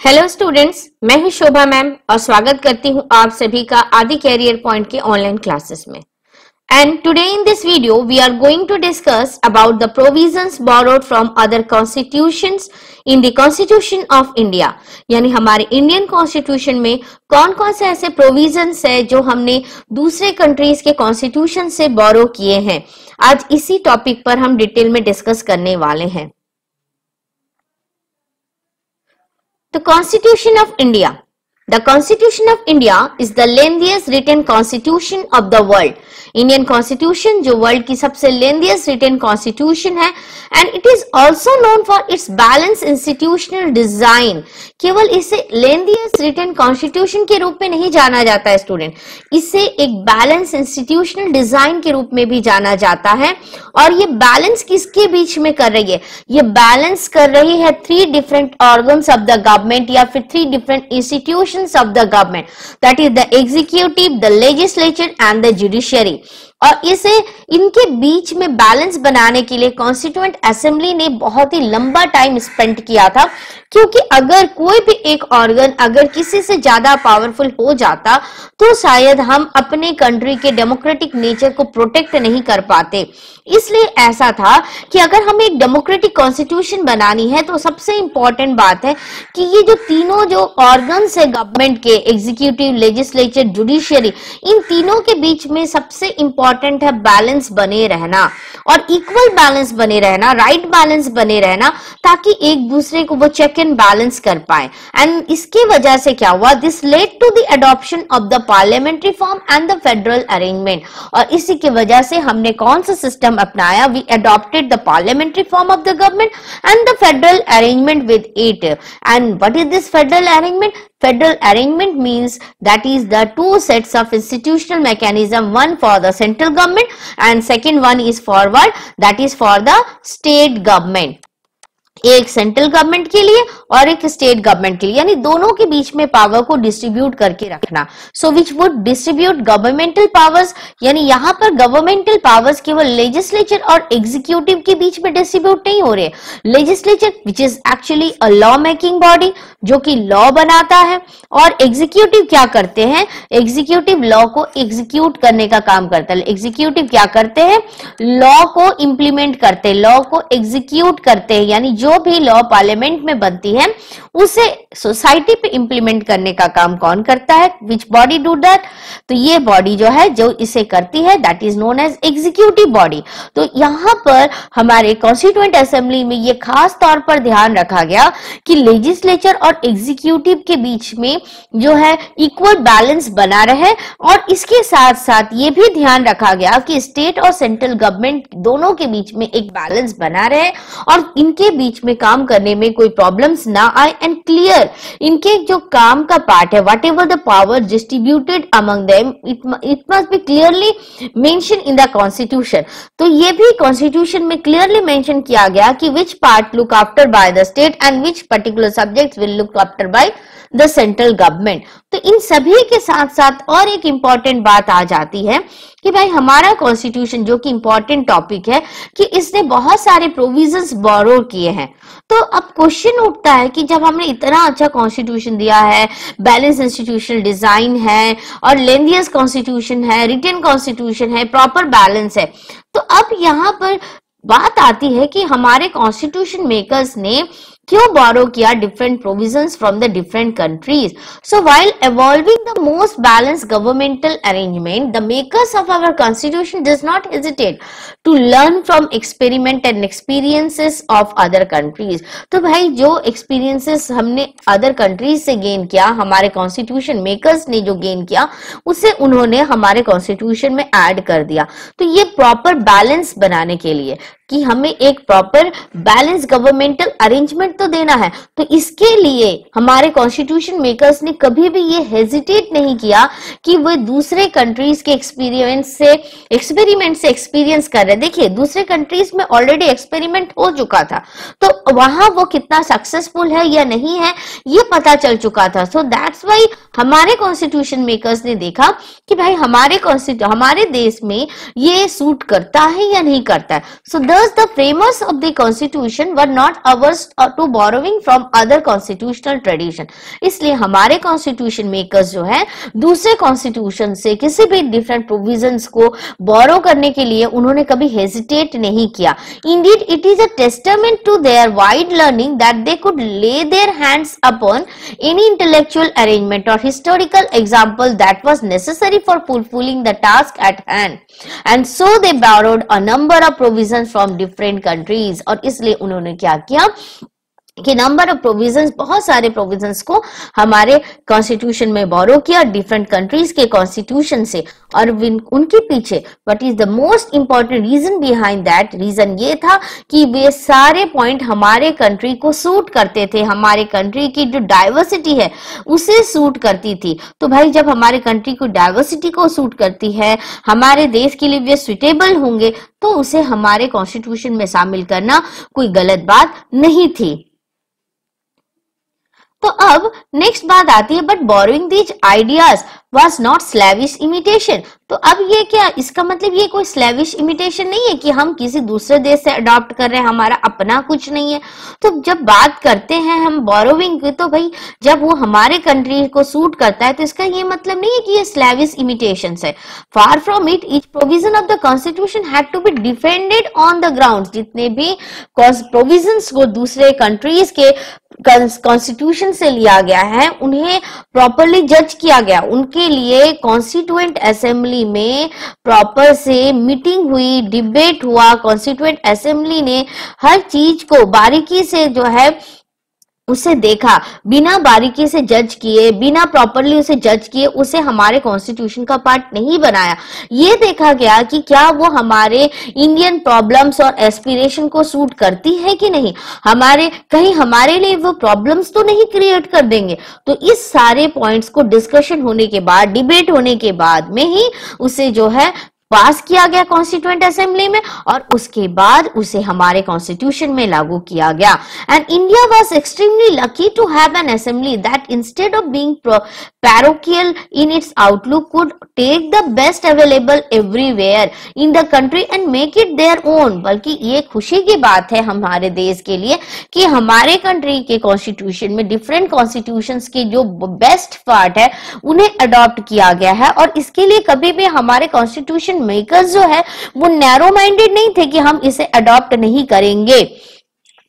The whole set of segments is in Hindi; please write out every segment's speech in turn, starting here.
हेलो स्टूडेंट्स, मैं हूं शोभा मैम और स्वागत करती हूं आप सभी का आदि कैरियर पॉइंट के ऑनलाइन क्लासेस में। And today in this video we are going to discuss about the provisions borrowed from other constitutions in the constitution of India. यानी हमारे इंडियन कॉन्स्टिट्यूशन में कौन कौन से ऐसे प्रोविजंस है जो हमने दूसरे कंट्रीज के कॉन्स्टिट्यूशन से बोरो किए हैं। आज इसी टॉपिक पर हम डिटेल में डिस्कस करने वाले हैं। The Constitution of India. The Constitution of India is the lengthiest written constitution of the world. Indian constitution जो वर्ल्ड की सबसे लेंथीएस्ट रिटन कॉन्स्टिट्यूशन है and it is also known for its balance institutional design. केवल इसे लेंथीएस्ट रिटन कॉन्स्टिट्यूशन के रूप में नहीं जाना जाता है स्टूडेंट, इसे एक बैलेंस इंस्टीट्यूशनल डिजाइन के रूप में भी जाना जाता है। और ये बैलेंस किसके बीच में कर रही है? ये बैलेंस कर रही है 3 different organs of the government या फिर 3 different institutions of the government, that is the executive, the legislature and the judiciary. और इसे इनके बीच में बैलेंस बनाने के लिए कॉन्स्टिट्यूएंट असेंबली ने बहुत ही लंबा टाइम स्पेंड किया था, क्योंकि अगर कोई भी एक ऑर्गन अगर किसी से ज्यादा पावरफुल हो जाता तो शायद हम अपने कंट्री के डेमोक्रेटिक नेचर को प्रोटेक्ट नहीं कर पाते। इसलिए ऐसा था कि अगर हमें एक डेमोक्रेटिक कॉन्स्टिट्यूशन बनानी है तो सबसे इंपॉर्टेंट बात है कि ये जो तीनों जो ऑर्गन्स है गवर्नमेंट के, एग्जीक्यूटिव, लेजिस्लेचर, जुडिशियरी, इन तीनों के बीच में सबसे इंपॉर्टेंट है बैलेंस बने रहना और इक्वल बैलेंस बने रहना, राइट बैलेंस बने रहना, ताकि एक दूसरे को वो चेक एंड बैलेंस कर पाए। एंड इसकी वजह से क्या हुआ? This led to the adoption of the parliamentary form and the federal arrangement. और इसी की वजह से हमने कौन सा सिस्टम अपनाया? We adopted the parliamentary form of the government and the federal arrangement with it. And what is this federal arrangement? Federal arrangement means that is the 2 sets of institutional mechanism, one for the central government and second one is forward, that is for the state government. एक सेंट्रल गवर्नमेंट के लिए और एक स्टेट गवर्नमेंट के लिए, यानी दोनों के बीच में पावर को डिस्ट्रीब्यूट करके रखना। So which would distribute governmental powers, यानी यहाँ पर गवर्नमेंटल पावर्स केवल लेजिस्लेचर और एग्जीक्यूटिव के बीच में डिस्ट्रीब्यूट नहीं हो रहे। Legislature which is actually a law making body जो कि लॉ बनाता है, और एग्जीक्यूटिव क्या करते हैं? एग्जीक्यूटिव लॉ को एग्जीक्यूट करने का काम करता है। एग्जीक्यूटिव क्या करते हैं? लॉ को इंप्लीमेंट करते हैं, लॉ को एग्जीक्यूट करते हैं, यानी जो भी लॉ पार्लियामेंट में बनती है उसे सोसाइटी पे इंप्लीमेंट करने का काम कौन करता है? Which body do that? तो ये बॉडी जो है जो इसे करती है that is known as executive body. तो यहाँ पर हमारे कॉन्स्टिट्यूएंट असेंबली में ये खास तौर पर ध्यान रखा गया कि लेजिस्लेचर और एग्जीक्यूटिव के बीच में जो है इक्वल बैलेंस बना रहे, और इसके साथ साथ ये भी ध्यान रखा गया कि स्टेट और सेंट्रल गवर्नमेंट दोनों के बीच में एक बैलेंस बना रहे और इनके बीच में काम करने में कोई प्रॉब्लम्स ना आए एंड क्लियर इनके जो काम का पार्ट है, what ever the power distributed among them, it must be clearly mention in the constitution. तो ये भी कॉन्स्टिट्यूशन में क्लियरली मेंशन किया गया कि which part look after by the state and which particular subjects will look after by the central government. तो इन सभी के साथ साथ और एक इंपॉर्टेंट बात आ जाती है कि भाई हमारा कॉन्स्टिट्यूशन जो कि इंपॉर्टेंट टॉपिक है कि इसने बहुत सारे प्रोविजंस बोरो किए हैं। तो अब क्वेश्चन उठता है कि जब हमने इतना अच्छा कॉन्स्टिट्यूशन दिया है, बैलेंस इंस्टीट्यूशनल डिजाइन है और लेंथीएस्ट कॉन्स्टिट्यूशन है, रिटन कॉन्स्टिट्यूशन है, प्रॉपर बैलेंस है, तो अब यहाँ पर बात आती है कि हमारे कॉन्स्टिट्यूशन मेकर्स ने क्यों बोरो किया different provisions from the different countries. So while evolving the most balanced governmental arrangement, the makers of our constitution does not hesitate to learn from experiment and experiences of other countries. तो भाई जो experiences हमने other countries से गेन किया, हमारे constitution makers ने जो गेन किया उसे उन्होंने हमारे constitution में ऐड कर दिया। तो ये प्रॉपर बैलेंस बनाने के लिए कि हमें एक प्रॉपर बैलेंस गवर्नमेंटल अरेंजमेंट तो देना है, तो इसके लिए हमारे कॉन्स्टिट्यूशन मेकर्स ने कभी भी ये हेजिटेट नहीं किया कि वो दूसरे कंट्रीज के एक्सपीरिमेंट से एक्सपीरियंस कर रहे। देखिए दूसरे कंट्रीज में ऑलरेडी एक्सपेरिमेंट हो चुका था, तो वहां वो कितना सक्सेसफुल है या नहीं है ये पता चल चुका था। सो दैट्स वाई हमारे कॉन्स्टिट्यूशन मेकर्स ने देखा कि भाई हमारे देश में ये सूट करता है या नहीं करता है। सो thus the framers of the constitution were not averse to borrowing from other constitutional tradition. इसलिए हमारे constitution makers जो है दूसरे constitution से किसी भी different provisions को borrow करने के लिए उन्होंने कभी hesitate नहीं किया. Indeed, it is a testament to their wide learning that they could lay their hands upon any intellectual arrangement or historical example that was necessary for fulfilling the task at hand, and so they borrowed a number of provisions from different countries. और इसलिए उन्होंने क्या किया कि नंबर ऑफ प्रोविजंस, बहुत सारे प्रोविजंस को हमारे कॉन्स्टिट्यूशन में बोरो किया डिफरेंट कंट्रीज के कॉन्स्टिट्यूशन से. और उनके पीछे what is the most important reason behind that, reason ये था कि वे सारे पॉइंट हमारे कंट्री को सूट करते थे, हमारे कंट्री की जो डाइवर्सिटी है उसे सूट करती थी. तो भाई जब हमारे कंट्री को डाइवर्सिटी को सूट करती है, हमारे देश के लिए वे सुटेबल होंगे, तो उसे हमारे कॉन्स्टिट्यूशन में शामिल करना कोई गलत बात नहीं थी. तो अब नेक्स्ट बात आती है, but borrowing these ideas was not slavish imitation. तो अब ये क्या, इसका मतलब ये कोई स्लेविश इमिटेशन नहीं है कि हम किसी दूसरे देश से अडॉप्ट कर रहे हैं, हमारा अपना कुछ नहीं है. तो जब बात करते हैं हम बोरोइंग की, तो भाई जब वो हमारे कंट्री को सूट करता है तो इसका ये मतलब नहीं है कि ये स्लेविश इमिटेशन है. Far from it, each provision of the constitution had to be defended on the ground. जितने भी प्रोविजंस को दूसरे कंट्रीज के कॉन्स्टिट्यूशन से लिया गया है उन्हें प्रॉपरली जज किया गया. उनके लिए कॉन्स्टिट्यूएंट असेंबली में प्रॉपर से मीटिंग हुई, डिबेट हुआ. कॉन्स्टिट्यूएंट असेंबली ने हर चीज को बारीकी से जो है उसे देखा, बिना बारीकी से जज किए, बिना प्रॉपरली उसे जज किए उसे हमारे कॉन्स्टिट्यूशन का पार्ट नहीं बनाया. ये देखा गया कि क्या वो हमारे इंडियन प्रॉब्लम्स और एस्पिरेशन को सूट करती है कि नहीं, हमारे कहीं हमारे लिए वो प्रॉब्लम्स तो नहीं क्रिएट कर देंगे. तो इस सारे पॉइंट्स को डिस्कशन होने के बाद, डिबेट होने के बाद में ही उसे जो है पास किया गया कॉन्स्टिट्यूएंट असेंबली में, और उसके बाद उसे हमारे कॉन्स्टिट्यूशन में लागू किया गया. And India was extremely lucky to have an assembly that instead of being parochial in its outlook could take the best available everywhere in the country and make it their own. बल्कि ये खुशी की बात है हमारे देश के लिए कि हमारे कंट्री के कॉन्स्टिट्यूशन में डिफरेंट कॉन्स्टिट्यूशंस के जो बेस्ट पार्ट है उन्हें अडॉप्ट किया गया है. और इसके लिए कभी भी हमारे कॉन्स्टिट्यूशन मेकर्स जो है वो नैरो माइंडेड नहीं थे कि हम इसे अडॉप्ट नहीं करेंगे,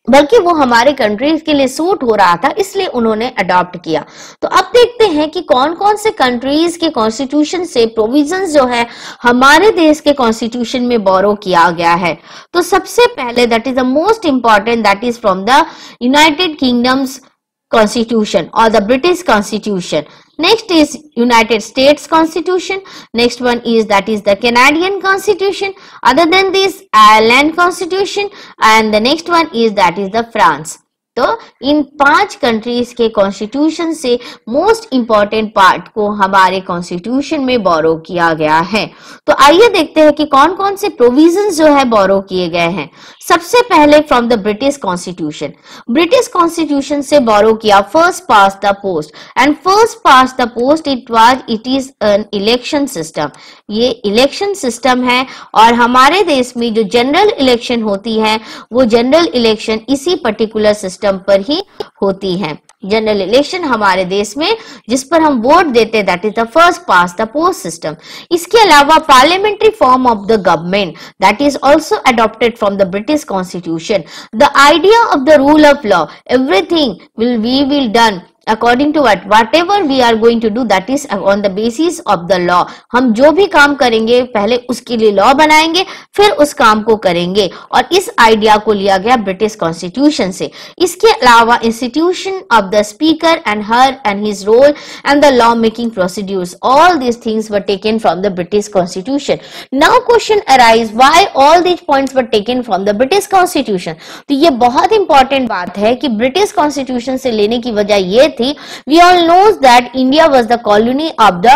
बल्कि वो हमारे कंट्रीज के लिए सूट हो रहा था, इसलिए उन्होंने अडॉप्ट किया. तो अब देखते हैं कि कौन कौन से कंट्रीज के कॉन्स्टिट्यूशन से प्रोविजंस जो है हमारे देश के कॉन्स्टिट्यूशन में बोरो किया गया है. तो सबसे पहले that is the most important, that is from the United kingdoms Constitution or the British Constitution. Next is United States Constitution. Next one is that is the Canadian Constitution. Other than this, Ireland Constitution, and the next one is that is the France. तो इन 5 कंट्रीज के कॉन्स्टिट्यूशन से मोस्ट इंपॉर्टेंट पार्ट को हमारे कॉन्स्टिट्यूशन में बोरो किया गया है. तो आइए देखते हैं कि कौन कौन से प्रोविजंस जो है बोरो किए गए हैं. सबसे पहले from the British constitution. British constitution से बोरो किया first past the post. And first past the post it is an election system. ये इलेक्शन सिस्टम है और हमारे देश में जो जनरल इलेक्शन होती है वो जनरल इलेक्शन इसी पर्टिकुलर सिस्टम पर ही होती है. जनरल इलेक्शन हमारे देश में जिस पर हम वोट देते that is the first past the post system. इसके अलावा parliamentary form of the government that is also adopted from the British constitution. The idea of the rule of law, everything we will done according to whatever we are going to do that is on the basis of the law. हम जो भी काम करेंगे पहले उसके लिए लॉ बनाएंगे फिर उस काम को करेंगे, और इस आइडिया को लिया गया ब्रिटिश कॉन्स्टिट्यूशन से. इसके अलावा institution of the speaker and her and his role and the law making procedures, all these things were taken from the British constitution. Now question arise why all these points were taken from the British constitution. तो ये बहुत इंपॉर्टेंट बात है कि ब्रिटिश कॉन्स्टिट्यूशन से लेने की वजह ये थी, we all knows that India was the colony of the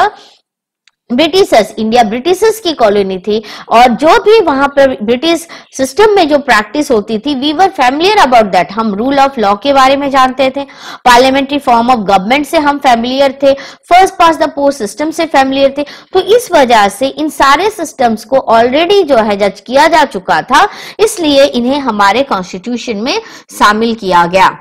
Britishers, India Britishers की कॉलोनी थी और जो भी वहां पर ब्रिटिश सिस्टम में जो प्रैक्टिस होती थी, we were familiar about that. हम रूल ऑफ लॉ के बारे में जानते थे, पार्लियामेंट्री फॉर्म ऑफ गवर्नमेंट से हम फैमिलियर थे, first past the post system से फैमिलियर थे। तो इस वजह से इन सारे सिस्टम्स को ऑलरेडी जो है जज किया जा चुका था, इसलिए इन्हें हमारे कॉन्स्टिट्यूशन में शामिल किया गया।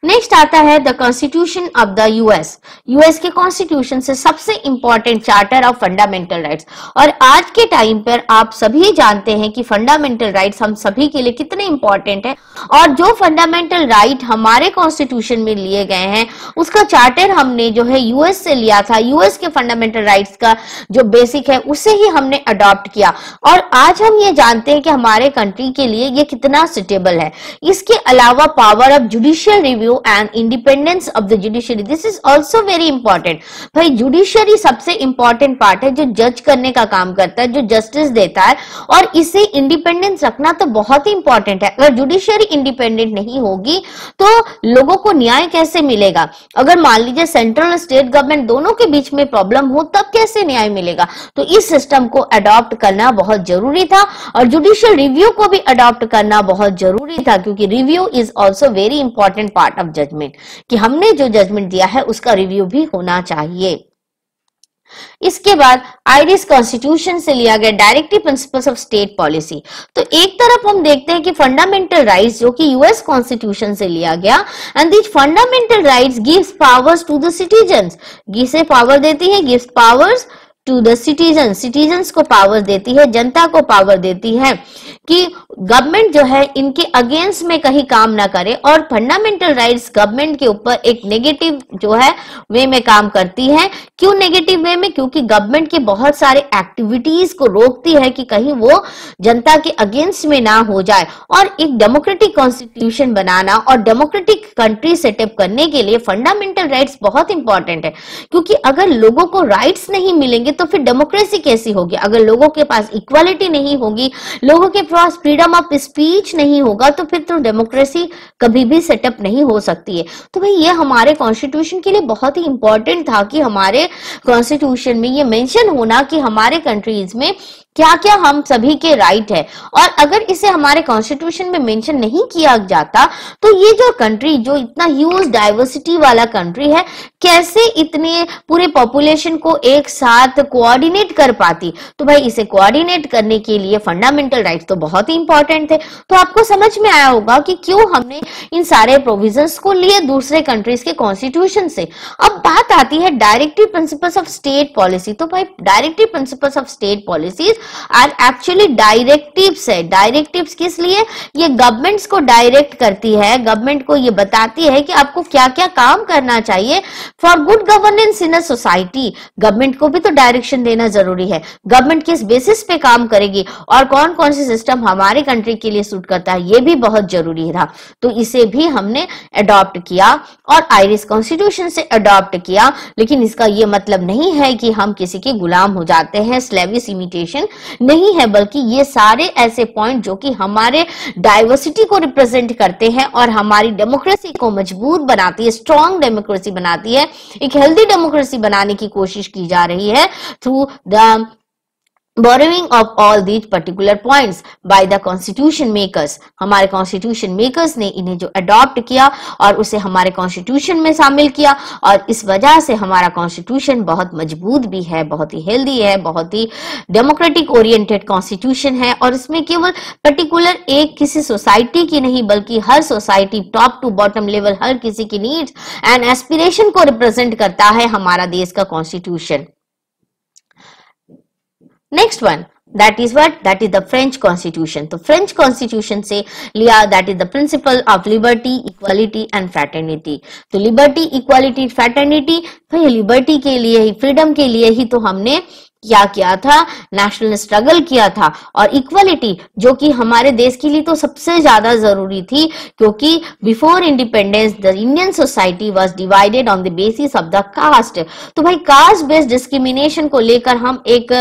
नेक्स्ट आता है the constitution of the US. US के कॉन्स्टिट्यूशन से सबसे important charter of fundamental rights. और आज के टाइम पर आप सभी जानते हैं कि फंडामेंटल राइट्स हम सभी के लिए कितने इंपॉर्टेंट है, और जो फंडामेंटल राइट हमारे कॉन्स्टिट्यूशन में लिए गए हैं उसका चार्टर हमने जो है यूएस से लिया था। यूएस के फंडामेंटल राइट्स का जो बेसिक है उसे ही हमने अडॉप्ट किया, और आज हम ये जानते हैं कि हमारे कंट्री के लिए ये कितना सुटेबल है। इसके अलावा power of judicial review and independence of the judiciary, this is also very important। भाई जुडिशरी सबसे इंपॉर्टेंट पार्ट है जो जज करने का काम करता है, जो जस्टिस देता है, और इसे इंडिपेंडेंस रखना तो बहुत ही इंपॉर्टेंट है। अगर जुडिशरी इंडिपेंडेंट नहीं होगी तो लोगों को न्याय कैसे मिलेगा? अगर मान लीजिए सेंट्रल और स्टेट गवर्नमेंट दोनों के बीच में प्रॉब्लम हो तब कैसे न्याय मिलेगा? तो इस सिस्टम को अडॉप्ट करना बहुत जरूरी था, और जुडिशियल रिव्यू को भी अडॉप्ट करना बहुत जरूरी था, क्योंकि review is also very important part of judgement, कि हमने जो जजमेंट दिया है उसका रिव्यू भी होना चाहिए। इसके बाद आयरिश कॉन्स्टिट्यूशन से लिया गया directive principles of state policy. तो एक तरफ हम देखते हैं कि फंडामेंटल राइट्स जो कि यूएस कॉन्स्टिट्यूशन से लिया गया, and this fundamental rights gives powers to the citizens, किसे पावर देती है? Gives powers to the citizen, citizens को पावर देती है, जनता को पावर देती है कि गवर्नमेंट जो है इनके अगेंस्ट में कहीं काम ना करे। और फंडामेंटल राइट्स गवर्नमेंट के ऊपर एक नेगेटिव जो है वे में काम करती है। क्यों नेगेटिव वे में? क्योंकि गवर्नमेंट के बहुत सारे एक्टिविटीज को रोकती है कि कहीं वो जनता के अगेंस्ट में ना हो जाए। और एक डेमोक्रेटिक कॉन्स्टिट्यूशन बनाना और डेमोक्रेटिक कंट्री सेटअप करने के लिए फंडामेंटल राइट्स बहुत इंपॉर्टेंट है, क्योंकि अगर लोगों को राइट्स नहीं मिलेंगे तो फिर डेमोक्रेसी कैसी होगी? अगर लोगों के पास इक्वालिटी नहीं होगी, लोगों के पास फ्रीडम ऑफ स्पीच नहीं होगा, तो फिर तो डेमोक्रेसी कभी भी सेटअप नहीं हो सकती है। तो भाई ये हमारे कॉन्स्टिट्यूशन के लिए बहुत ही इंपॉर्टेंट था कि हमारे कॉन्स्टिट्यूशन में ये मेंशन होना कि हमारे कंट्रीज में क्या क्या हम सभी के राइट है। और अगर इसे हमारे कॉन्स्टिट्यूशन में मेंशन नहीं किया जाता तो ये जो कंट्री, जो इतना ह्यूज डाइवर्सिटी वाला कंट्री है, कैसे इतने पूरे पॉपुलेशन को एक साथ कोऑर्डिनेट कर पाती? तो भाई इसे कोऑर्डिनेट करने के लिए फंडामेंटल राइट्स तो बहुत ही इंपॉर्टेंट थे। तो आपको समझ में आया होगा कि क्यों हमने इन सारे प्रोविजंस को लिए दूसरे कंट्रीज के कॉन्स्टिट्यूशन से। अब बात आती है directive principles of state policy. तो भाई directive principles of state policies are actually directives है। डायरेक्टिव्स किस लिए? ये गवर्नमेंट्स को डायरेक्ट करती है, गवर्नमेंट को ये बताती है कि आपको क्या क्या काम करना चाहिए for good governance in a society. Government को भी तो डायरेक्शन देना जरूरी है। गवर्नमेंट किस बेसिस पे काम करेगी और कौन कौन से सिस्टम हमारे कंट्री के लिए सूट करता है, ये भी बहुत जरूरी था। तो इसे भी हमने अडॉप्ट किया और आयरिश कॉन्स्टिट्यूशन से अडॉप्ट किया। लेकिन इसका ये मतलब नहीं है कि हम किसी के गुलाम हो जाते हैं, स्लेविश इमिटेशन नहीं है, बल्कि ये सारे ऐसे पॉइंट जो कि हमारे डाइवर्सिटी को रिप्रेजेंट करते हैं और हमारी डेमोक्रेसी को मजबूत बनाती है, स्ट्रॉन्ग डेमोक्रेसी बनाती है, एक हेल्दी डेमोक्रेसी बनाने की कोशिश की जा रही है through the borrowing of all these particular points by the constitution makers। हमारे constitution makers ने इन्हें जो adopt किया और उसे हमारे constitution में शामिल किया, और इस वजह से हमारा constitution बहुत मजबूत भी है, बहुत ही healthy है, बहुत ही democratic oriented constitution है। और इसमें केवल particular एक किसी society की नहीं बल्कि हर society top to bottom level हर किसी की needs and aspiration को represent करता है हमारा देश का constitution। Next one, that is what? That is the French constitution. तो फ्रेंच कॉन्स्टिट्यूशन से लिया that is the principle of liberty, equality and fraternity. तो लिबर्टी, इक्वालिटी, फ्रैटर्निटी, भाई लिबर्टी के लिए ही, फ्रीडम के लिए ही तो हमने क्या किया था, नेशनल स्ट्रगल किया था। और इक्वलिटी जो कि हमारे देश के लिए तो सबसे ज्यादा जरूरी थी, क्योंकि before independence the Indian society was divided on the basis of the caste. तो भाई कास्ट बेस्ड डिस्क्रिमिनेशन को लेकर हम एक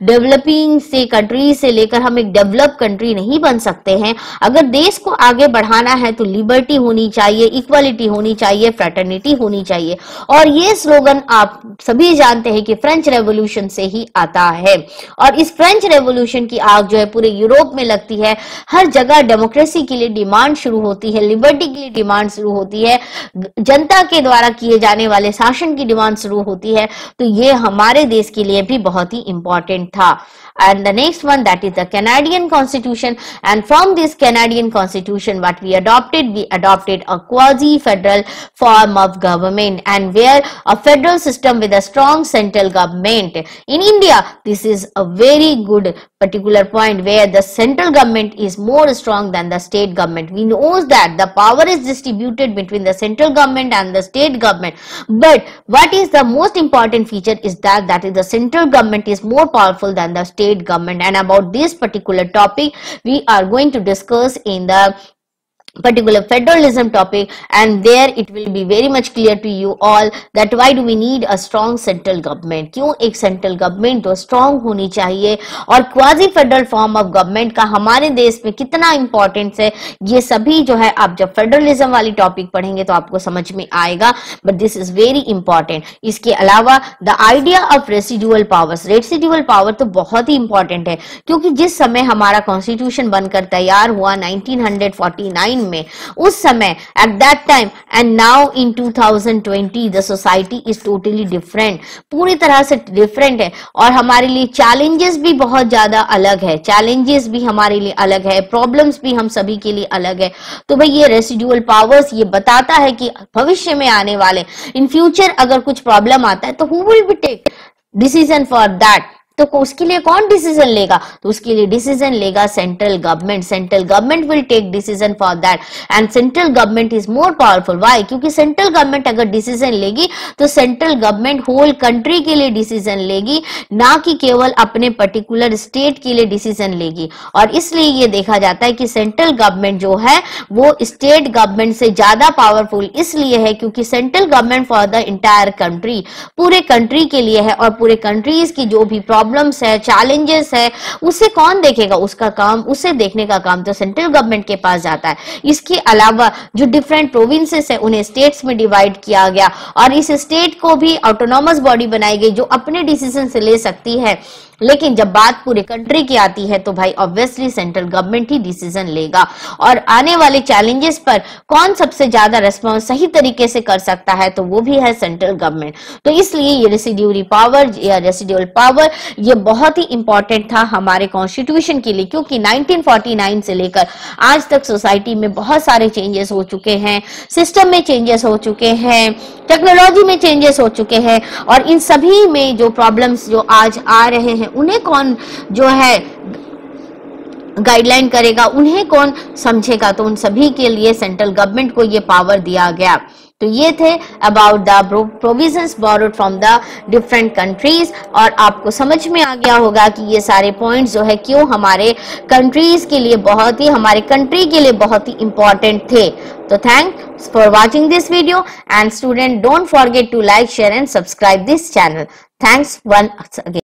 डेवलपिंग से कंट्री से लेकर हम एक डेवलप कंट्री नहीं बन सकते हैं। अगर देश को आगे बढ़ाना है तो लिबर्टी होनी चाहिए, इक्वलिटी होनी चाहिए, फ्रेटर्निटी होनी चाहिए। और ये स्लोगन आप सभी जानते हैं कि फ्रेंच रेवोल्यूशन से ही आता है। और इस फ्रेंच रेवोल्यूशन की आग जो है पूरे यूरोप में लगती है। हर जगह डेमोक्रेसी के लिए डिमांड शुरू होती है, लिबर्टी के लिए डिमांड शुरू होती है, जनता के द्वारा किए जाने वाले शासन की डिमांड शुरू होती है। तो ये हमारे देश के लिए भी बहुत ही इंपॉर्टेंट था। And the next one, that is the Canadian Constitution. And from this Canadian Constitution, what we adopted a quasi-federal form of government, and where a federal system with a strong central government. In India, this is a very good particular point where the central government is more strong than the state government. We know that the power is distributed between the central government and the state government. But what is the most important feature is that is the central government is more powerful than the state government. And about this particular topic we are going to discuss in the particular federalism topic, and there it will be very much clear to you all that why do we need a strong central government, क्यों एक सेंट्रल गवर्नमेंट तो स्ट्रांग होनी चाहिए, और quasi federal form of government का हमारे देश में कितना इंपॉर्टेंस है। ये सभी जो है आप जब फेडरलिज्म वाली टॉपिक पढ़ेंगे तो आपको समझ में आएगा, but this is very important. इसके अलावा the idea of residual powers, residual power तो बहुत ही इंपॉर्टेंट है, क्योंकि जिस समय हमारा कॉन्स्टिट्यूशन बनकर तैयार हुआ 1949 में, उस समय at that time and now in 2020 the society is totally different, पूरी तरह से डिफरेंट है। और हमारे लिए चैलेंजेस भी बहुत ज्यादा अलग है, चैलेंजेस भी हमारे लिए अलग है, प्रॉब्लम्स भी हम सभी के लिए अलग है। तो भाई ये रेसिडुअल पावर्स ये बताता है कि भविष्य में आने वाले इन फ्यूचर अगर कुछ प्रॉब्लम आता है तो who will be take decision for that, तो उसके लिए कौन डिसीजन लेगा, तो उसके लिए डिसीजन लेगा central government. Central government will take decision for that, and central government is more powerful. Why? क्योंकि सेंट्रल गवर्नमेंट अगर डिसीजन लेगी तो सेंट्रल गवर्नमेंट होल कंट्री के लिए डिसीजन लेगी, ना कि केवल अपने पर्टिकुलर स्टेट के लिए डिसीजन लेगी। और इसलिए ये देखा जाता है कि सेंट्रल गवर्नमेंट जो है वो स्टेट गवर्नमेंट से ज्यादा पावरफुल इसलिए है क्योंकि central government for the entire country, पूरे कंट्री के लिए है, और पूरे कंट्रीज की जो भी प्रॉब्लम्स है, चैलेंजेस है, उसे कौन देखेगा, उसका काम, उसे देखने का काम तो सेंट्रल गवर्नमेंट के पास जाता है। इसके अलावा जो डिफरेंट प्रोविंसेस है उन्हें स्टेट्स में डिवाइड किया गया, और इस स्टेट को भी ऑटोनॉमस बॉडी बनाई गई जो अपने डिसीजन से ले सकती है। लेकिन जब बात पूरे कंट्री की आती है तो भाई ऑब्वियसली सेंट्रल गवर्नमेंट ही डिसीजन लेगा, और आने वाले चैलेंजेस पर कौन सबसे ज्यादा रिस्पॉन्स सही तरीके से कर सकता है तो वो भी है सेंट्रल गवर्नमेंट। तो इसलिए ये रेसिड्यूरी पावर या रेसिडुअल पावर ये बहुत ही इंपॉर्टेंट था हमारे कॉन्स्टिट्यूशन के लिए, क्योंकि 1949 से लेकर आज तक सोसाइटी में बहुत सारे चेंजेस हो चुके हैं, सिस्टम में चेंजेस हो चुके हैं, टेक्नोलॉजी में चेंजेस हो चुके हैं, और इन सभी में जो प्रॉब्लम्स जो आज आ रहे हैं उन्हें कौन जो है गाइडलाइन करेगा, उन्हें कौन समझेगा, तो उन सभी के लिए सेंट्रल गवर्नमेंट को ये पावर दिया गया। तो ये थे about the provisions borrowed from the different countries, और आपको समझ में आ गया होगा कि ये सारे पॉइंट्स जो है क्यों हमारे कंट्रीज के लिए बहुत ही, हमारे कंट्री के लिए बहुत ही इंपॉर्टेंट थे। तो thanks for watching this video, and student don't forget to like, share and subscribe this channel. Thanks once again.